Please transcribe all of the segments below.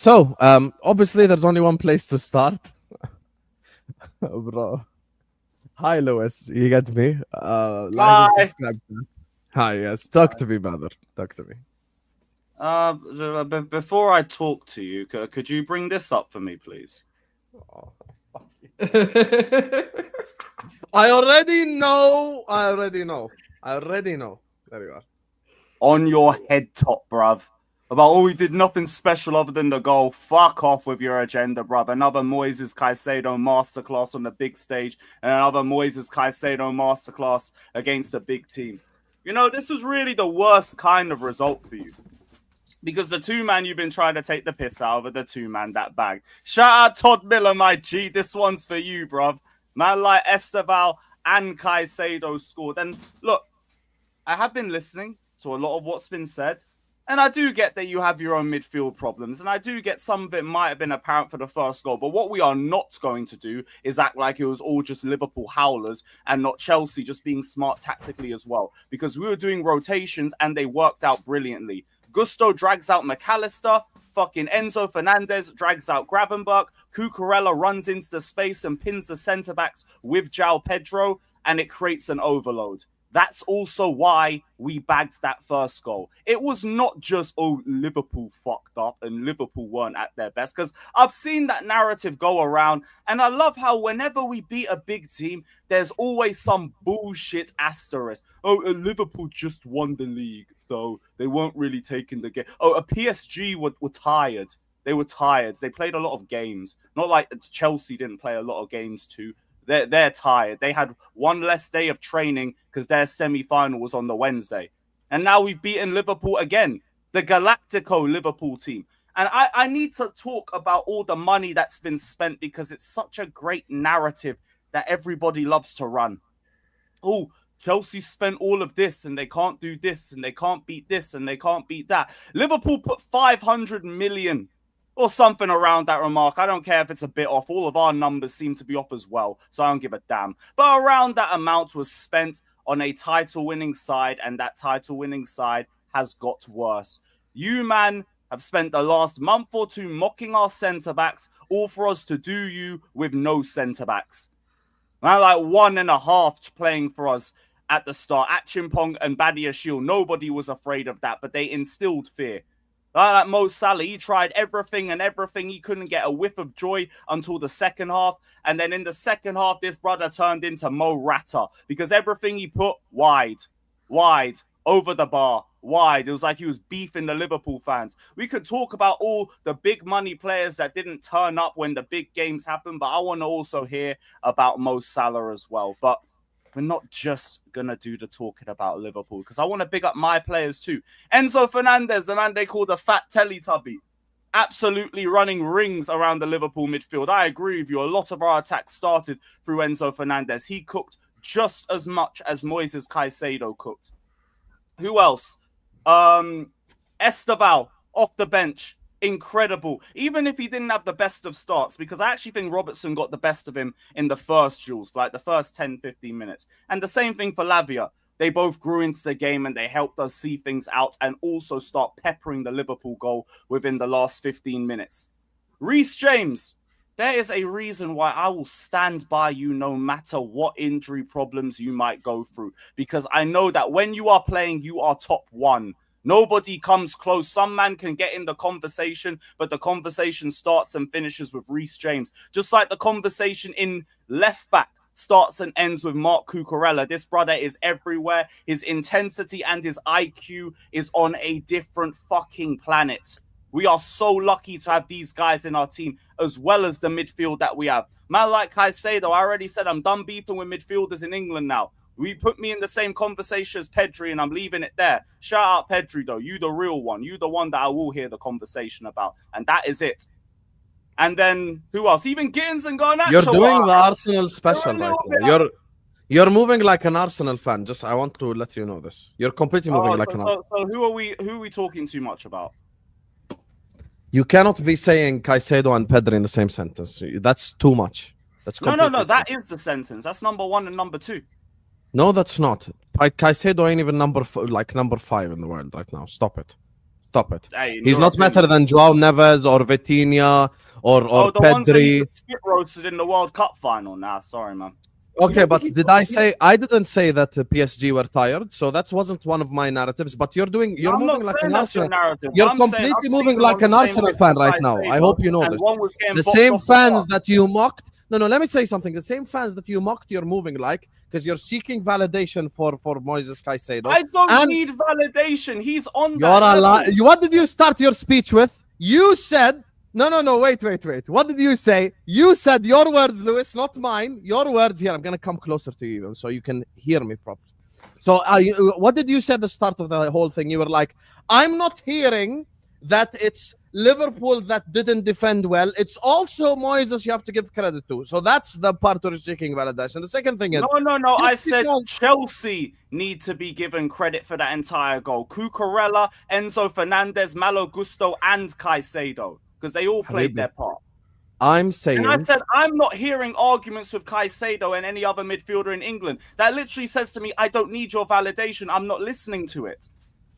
So, obviously, there's only one place to start. Bro. Hi, Lewis. You get me? Like and subscribe. Hi, yes. Talk to me, brother. Talk to me. Before I talk to you, could you bring this up for me, please? Oh, fuck you. I already know. There you are. On your head top, bruv. About, we did nothing special other than the goal. Fuck off with your agenda, bruv. Another Moises Caicedo masterclass on the big stage, and another Moises Caicedo masterclass against a big team. You know, this was really the worst kind of result for you. Because the two-man you've been trying to take the piss out of, the two-man that bag. Shout out Todd Miller, my G. This one's for you, bruv. Man like Esteval and Caicedo scored. And look, I have been listening to a lot of what's been said. And I do get that you have your own midfield problems. And I do get some of it might have been apparent for the first goal. But what we are not going to do is act like it was all just Liverpool howlers and not Chelsea just being smart tactically as well. Because we were doing rotations and they worked out brilliantly. Gusto drags out McAllister. Fucking Enzo Fernandez drags out Gravenberch. Cucurella runs into the space and pins the centre-backs with João Pedro. And it creates an overload. That's also why we bagged that first goal. It was not just, oh, Liverpool fucked up and Liverpool weren't at their best. Because I've seen that narrative go around. And I love how whenever we beat a big team, there's always some bullshit asterisk. Oh, Liverpool just won the league, so they weren't really taking the game. Oh, a PSG were tired. They were tired. They played a lot of games. Not like Chelsea didn't play a lot of games too. They're tired. They had one less day of training because their semi-final was on the Wednesday. And now we've beaten Liverpool again, the Galactico Liverpool team. And I need to talk about all the money that's been spent because it's such a great narrative that everybody loves to run. Oh, Chelsea spent all of this and they can't do this and they can't beat this and they can't beat that. Liverpool put 500 million or something around that remark. I don't care if it's a bit off. All of our numbers seem to be off as well, so I don't give a damn. But around that amount was spent on a title-winning side, and that title-winning side has got worse. You, man, have spent the last month or two mocking our centre-backs, all for us to do you with no centre-backs. Man, like 1.5 playing for us at the start. Achimpong and Badiashile, nobody was afraid of that, but they instilled fear. Like Mo Salah, he tried everything and everything. He couldn't get a whiff of joy until the second half. And then in the second half, this brother turned into Mo Rata because everything he put wide, over the bar, wide. It was like he was beefing the Liverpool fans. We could talk about all the big money players that didn't turn up when the big games happened, but I want to also hear about Mo Salah as well. But we're not just going to do the talking about Liverpool because I want to big up my players too. Enzo Fernandez, the man they call the fat Teletubby, absolutely running rings around the Liverpool midfield. I agree with you. A lot of our attacks started through Enzo Fernandez. He cooked just as much as Moises Caicedo cooked. Who else? Esteval off the bench. Incredible. Even if he didn't have the best of starts, because I actually think Robertson got the best of him in the first duels, like the first 10-15 minutes. And the same thing for Lavia. They both grew into the game and they helped us see things out and also start peppering the Liverpool goal within the last 15 minutes. Reece James, there is a reason why I will stand by you no matter what injury problems you might go through. Because I know that when you are playing, you are top one. Nobody comes close. Some man can get in the conversation, but the conversation starts and finishes with Reece James. Just like the conversation in left back starts and ends with Marc Cucurella. This brother is everywhere. His intensity and his IQ is on a different fucking planet. We are so lucky to have these guys in our team, as well as the midfield that we have. Man like Caicedo, I already said I'm done beefing with midfielders in England now. We put me in the same conversation as Pedri, and I'm leaving it there. Shout out Pedri, though. You the real one. You the one that I will hear the conversation about. And that is it. And then, who else? Even Gittins and Garnacho. You're doing the Arsenal special right now. You're moving like an Arsenal fan. Just, I want to let you know this. You're completely moving like an Arsenal. So who are we talking too much about? You cannot be saying Caicedo and Pedri in the same sentence. That's too much. That's No. That is the sentence. That's number 1 and number 2. No, that's not. Caicedo ain't even number 5 in the world right now. Stop it. Stop it. Hey, in He's your not opinion. better than Joao Neves or Vitinha or the ones that he Pedri. spit roasted in the World Cup final. Nah, sorry, man. Okay, but did I say I didn't say that the PSG were tired? So that wasn't one of my narratives. But you're I'm moving not like saying an that's your Arsenal. narrative. You're I'm saying completely I've seen moving them like on an the same Arsenal list fan as right now. I Caicedo, hope you know and this. one was getting The boxed same off the fans park. that you mocked. No, let me say something. The same fans that you mocked, you're moving like, because you're seeking validation for Moises Caicedo. I don't And need validation. He's on you're that level. What did you start your speech with? You said no. Wait. What did you say? You said your words, Lewis, not mine. Your words here. I'm gonna come closer to you, so you can hear me properly. So, what did you say at the start of the whole thing? You were like, I'm not hearing that it's Liverpool that didn't defend well. It's also Moises you have to give credit to. So that's the part where you're seeking validation. The second thing is... No. I said Chelsea need to be given credit for that entire goal. Cucurella, Enzo Fernandez, Malo Gusto, and Caicedo. Because they all played their part. I'm saying... And I said, I'm not hearing arguments with Caicedo and any other midfielder in England. That literally says to me, I don't need your validation. I'm not listening to it.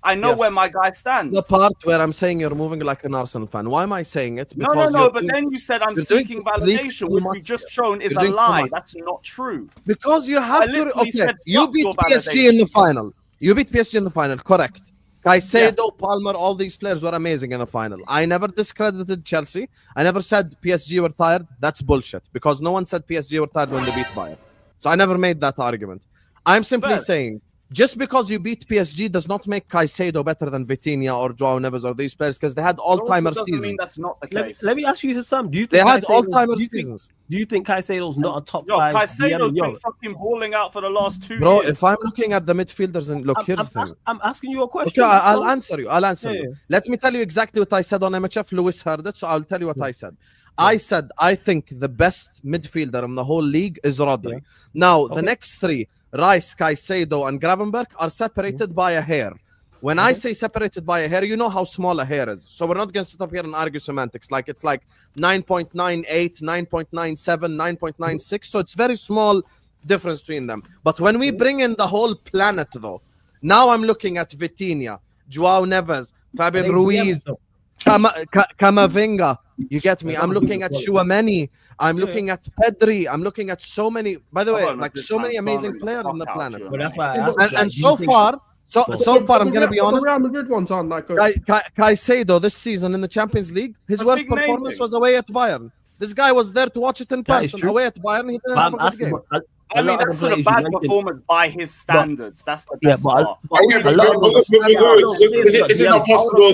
I know where my guy stands. The part where I'm saying you're moving like an Arsenal fan. Why am I saying it? Because no. But then you said I'm seeking validation, which we've just shown is a lie. That's not true. Because you have to... Okay, you beat PSG in the final. You beat PSG in the final, correct. Caicedo, Palmer, all these players were amazing in the final. I never discredited Chelsea. I never said PSG were tired. That's bullshit. Because no one said PSG were tired when they beat Bayern. So I never made that argument. I'm simply saying... Just because you beat PSG does not make Caicedo better than Vitinha or Joao Neves or these players because they had all-timer seasons. Mean that's not the case. Let me ask you, Husam. Do you think they had all-timer seasons? Do you think Caicedo's not a top five? Caicedo's been fucking balling out for the last 2 years. Bro, if I'm looking at the midfielders and look, here's the thing. I'm asking you a question. Okay, I'll answer you. You. Let me tell you exactly what I said on MHF. Lewis heard it, so I'll tell you what I said. I said I think the best midfielder in the whole league is Rodri. Now, the next three, Rice, Caicedo, and Gravenberch, are separated by a hair. When I say separated by a hair, you know how small a hair is. So we're not going to sit up here and argue semantics. Like it's like 9.98, 9.97, 9.96. So it's very small difference between them. But when we bring in the whole planet, though, now I'm looking at Vitinha, Joao Neves, Fabian Ruiz, Camavinga. You get me? I'm looking at Chouameni. I'm looking at Pedri. I'm looking at so many, by the way, like so many amazing players on the planet. Well, that's why I asked and so far, I'm going to be honest. The Real Madrid ones aren't that good. Kaisedo this season in the Champions League, his worst performance was away at Bayern. This guy was there to watch it in person. Away at Bayern, he didn't have a good game. I mean, that's sort of bad performance by his standards. That's the best part. Is it not possible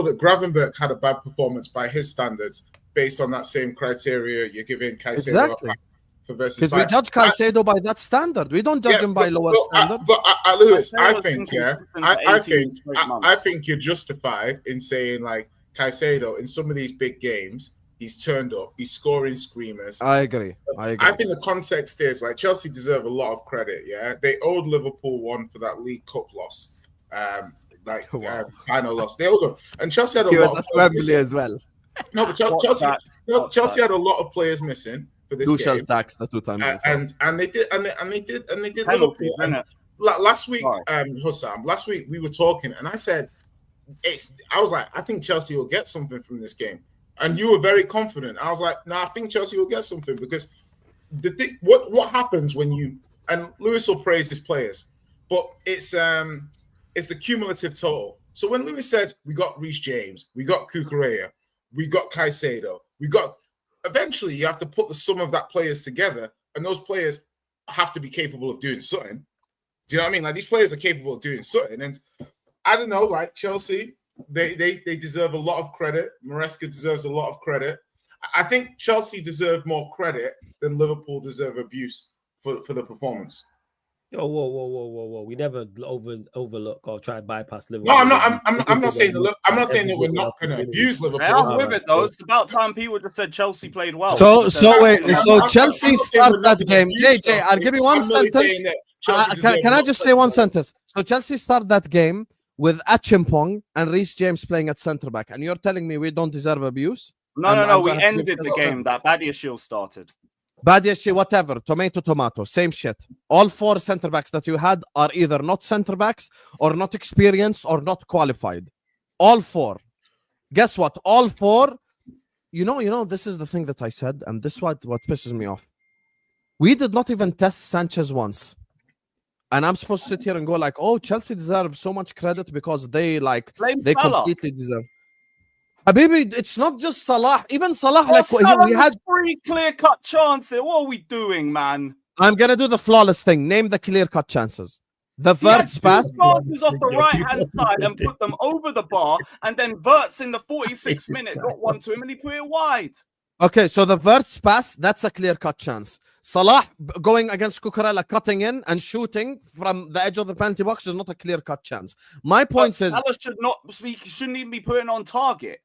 that Gravenberch had a bad performance by his standards based on that same criteria you're giving Caicedo? Exactly. Because we judge Caicedo by that standard. We don't judge him by lower standard. Lewis, I think you're justified in saying like Caicedo in some of these big games. He's turned up. He's scoring screamers. I agree. I think the context is like Chelsea deserve a lot of credit. Yeah, they owed Liverpool one for that League Cup loss, final loss. They owed them, and Chelsea had a lot of players as well. No, but Chelsea had a lot of players missing for this game. Tax the 2 times, and they did Liverpool. And last week, Husam. Last week we were talking, and I said, I was like, I think Chelsea will get something from this game. And you were very confident. I was like, I think Chelsea will get something because what happens when you, and Lewis will praise his players, but it's the cumulative total. So when Lewis says we got Reece James, we got Cucurella, we got Caicedo, eventually you have to put the sum of that players together, and those players have to be capable of doing something. Do you know what I mean? Like these players are capable of doing something, and I don't know, like Chelsea. They deserve a lot of credit. Maresca deserves a lot of credit. I think Chelsea deserve more credit than Liverpool deserve abuse for the performance. Oh, whoa! We never overlook or try to bypass Liverpool. No, I'm not saying that we're not going to abuse Liverpool. I'm with it though. It's about time people just said Chelsea played well. So Chelsea start that game. JJ, I'll give you one sentence. Can I just say one sentence? So Chelsea start that game with Achimpong and Reece James playing at centre back, and you're telling me we don't deserve abuse? No. We ended the game. That Badiashile started. Badiashile, whatever, tomato, same shit. All 4 center backs that you had are either not center backs or not experienced or not qualified. All 4. Guess what? All 4. You know, this is the thing that I said, and this is what pisses me off. We did not even test Sanchez once. And I'm supposed to sit here and go like, oh, Chelsea deserve so much credit because they completely deserve. Habibi, it's not just Salah. Even Salah, we had 3 clear-cut chances. What are we doing, man? I'm gonna do the flawless thing. Name the clear-cut chances. The Wirtz pass chances off the right-hand side and put them over the bar, and then Wirtz in the 46th minute got one to him and he put it wide. Okay, so the Wirtz pass, that's a clear-cut chance. Salah going against Cucurella, cutting in and shooting from the edge of the penalty box is not a clear-cut chance. My point is, Salah shouldn't even be putting on target.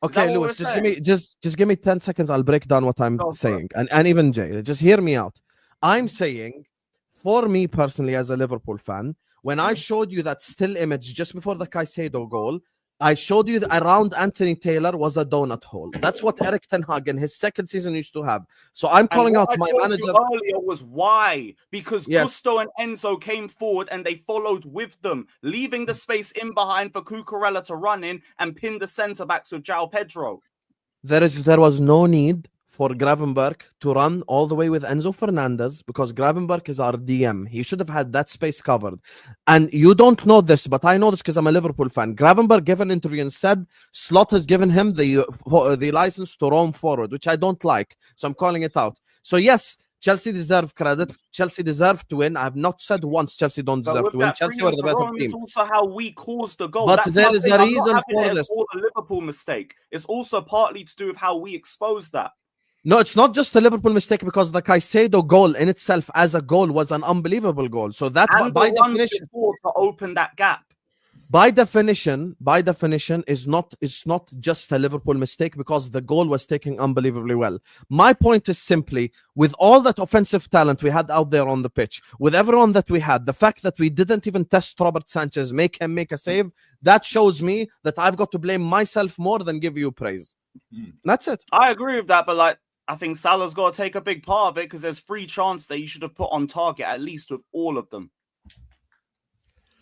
Okay, Lewis, just give me 10 seconds. I'll break down what I'm saying. And even Jay, just hear me out. I'm saying, for me personally as a Liverpool fan, when I showed you that still image just before the Caicedo goal, I showed you that around Anthony Taylor was a donut hole. That's what Erik ten Hag in his 2nd season used to have. So I'm calling out my manager. Earlier was why? Because Gusto and Enzo came forward and they followed with them, leaving the space in behind for Cucurella to run in and pin the centre backs with João Pedro. There was no need for Gravenberch to run all the way with Enzo Fernandez because Gravenberch is our DM. He should have had that space covered. And you don't know this, but I know this because I'm a Liverpool fan. Gravenberch gave an interview and said Slot has given him the license to roam forward, which I don't like. So I'm calling it out. So yes, Chelsea deserve credit. Chelsea deserve to win. I have not said once Chelsea don't deserve to win. Chelsea were the better team. It's also how we caused the goal. But there is a reason for this. All a Liverpool mistake. It's also partly to do with how we exposed that. No, it's not just a Liverpool mistake because the Caicedo goal in itself as a goal was an unbelievable goal. So that by definition to open that gap. By definition, it's not just a Liverpool mistake because the goal was taken unbelievably well. My point is simply, with all that offensive talent we had out there on the pitch, with everyone that we had, the fact that we didn't even test Robert Sanchez, make him make a save, that shows me that I've got to blame myself more than give you praise. That's it. I agree with that, but I think Salah's got to take a big part of it because there's 3 chances that you should have put on target at least with all of them.